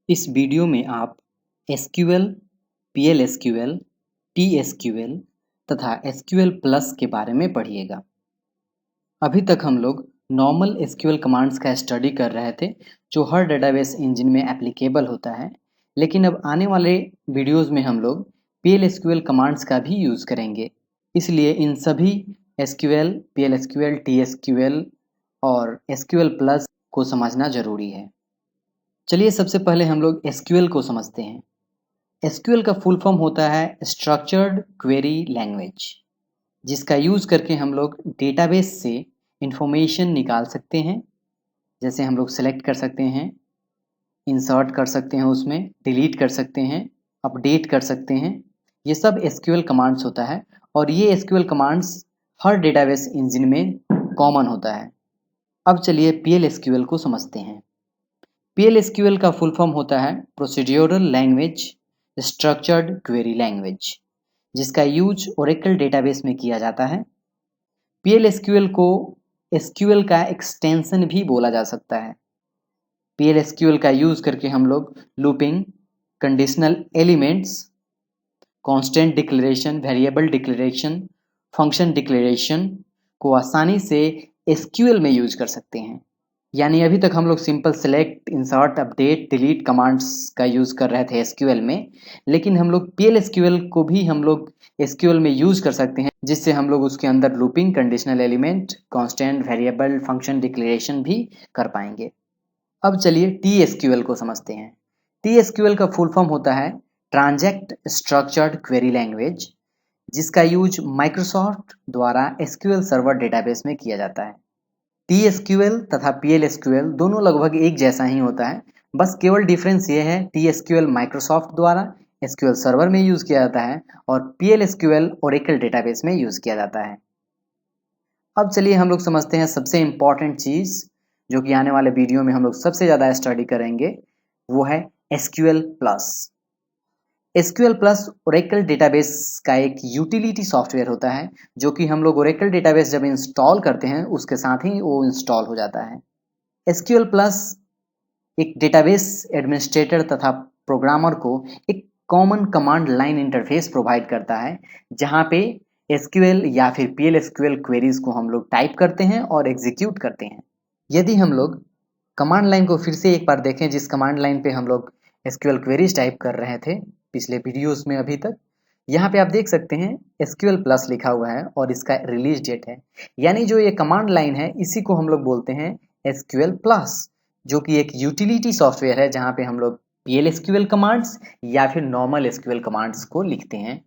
इस वीडियो में आप एसक्यूएल, पीएल-एसक्यूएल, टीएसक्यूएल तथा एसक्यूएल प्लस के बारे में पढ़िएगा। अभी तक हम लोग नॉर्मल एसक्यूएल कमांड्स का स्टडी कर रहे थे जो हर डेटाबेस इंजन में एप्लीकेबल होता है, लेकिन अब आने वाले वीडियोस में हम लोग पीएल-एसक्यूएल कमांड्स का भी यूज़ करेंगे। इसलिए इन सभी एसक्यूएल, पीएल-एसक्यूएल, टीएसक्यूएल और एसक्यूएल प्लस को समझना ज़रूरी है। चलिए सबसे पहले हम लोग एसक्यूएल को समझते हैं। एसक्यूएल का फुल फॉर्म होता है स्ट्रक्चर्ड क्वेरी लैंग्वेज, जिसका यूज़ करके हम लोग डेटाबेस से इंफॉर्मेशन निकाल सकते हैं। जैसे हम लोग सेलेक्ट कर सकते हैं, इंसर्ट कर सकते हैं, उसमें डिलीट कर सकते हैं, अपडेट कर सकते हैं। ये सब एसक्यूएल कमांड्स होता है और ये एसक्यूएल कमांड्स हर डेटाबेस इंजन में कॉमन होता है। अब चलिए पीएल-एसक्यूएल को समझते हैं। पीएल-एसक्यूएल का फुल फॉर्म होता है procedural language structured query language, जिसका यूज ओरेकल डेटाबेस में किया जाता है। पीएल-एसक्यूएल को एसक्यूएल का एक्सटेंशन भी बोला जा सकता है। पीएल-एसक्यूएल का यूज करके हम लोग looping, conditional elements, constant declaration, variable declaration, function declaration को आसानी से एसक्यूएल में यूज कर सकते हैं। यानी अभी तक हम लोग simple select, insert, update, delete commands का यूज कर रहे थे एसक्यूएल में, लेकिन हम लोग पीएल-एसक्यूएल को भी हम लोग एसक्यूएल में यूज कर सकते हैं, जिससे हम लोग उसके अंदर looping, conditional element, constant, variable, function declaration भी कर पाएंगे। अब चलिए टीएसक्यूएल को समझते हैं। टीएसक्यूएल का फुल फॉर्म होता है ट्रांजैक्ट स्ट्रक्चर्ड क्वेरी लैंग्वेज, जिसका यूज माइक्रोसॉफ्ट द्वारा एसक्यूएल सर्वर डेटाबेस में किया जाता है। टीएसक्यूएल तथा पीएल-एसक्यूएल दोनों लगभग एक जैसा ही होता है, बस केवल डिफरेंस ये है टीएसक्यूएल माइक्रोसॉफ्ट द्वारा एसक्यूएल सर्वर में यूज किया जाता है और पीएल-एसक्यूएल ओरेकल डेटाबेस में यूज किया जाता है। अब चलिए हम लोग समझते हैं सबसे इम्पॉर्टेंट चीज, जो कि आने वाले वीडियो में हम लोग सबसे ज्यादा स्टडी करेंगे, वो है SQL plus. SQL plus Oracle database का एक यूटिलिटी सॉफ्टवेयर होता है, जो कि हम लोग ओरेकल डेटाबेस जब इंस्टॉल करते हैं उसके साथ ही वो इंस्टॉल हो जाता है। एसक्यूएल प्लस एक डेटाबेस एडमिनिस्ट्रेटर तथा प्रोग्रामर को एक common command line interface provide करता है, जहां पे एसक्यूएल या फिर पीएल-एसक्यूएल क्वेरीज को हम लोग टाइप करते हैं और एग्जीक्यूट करते हैं। यदि हम लोग कमांड लाइन को फिर से एक बार देखें, जिस कमांड लाइन पे हम लोग एसक्यूएल क्वेरीज टाइप कर रहे थे पिछले वीडियोस में अभी तक, यहाँ पे आप देख सकते हैं एसक्यूएल प्लस लिखा हुआ है और इसका रिलीज डेट है। यानी जो ये कमांड लाइन है इसी को हम लोग बोलते हैं एसक्यूएल प्लस, जो कि एक यूटिलिटी सॉफ्टवेयर है जहाँ पे हम लोग पीएल-एसक्यूएल कमांड्स या फिर नॉर्मल एसक्यूएल कमांड्स को लिखते हैं।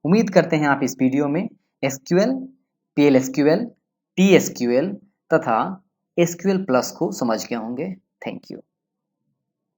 उम्मीद करते हैं आप इस वीडियो में एसक्यूएल, पीएल-एसक्यूएल, टीएसक्यूएल तथा एसक्यूएल प्लस को समझ गए होंगे। Thank you.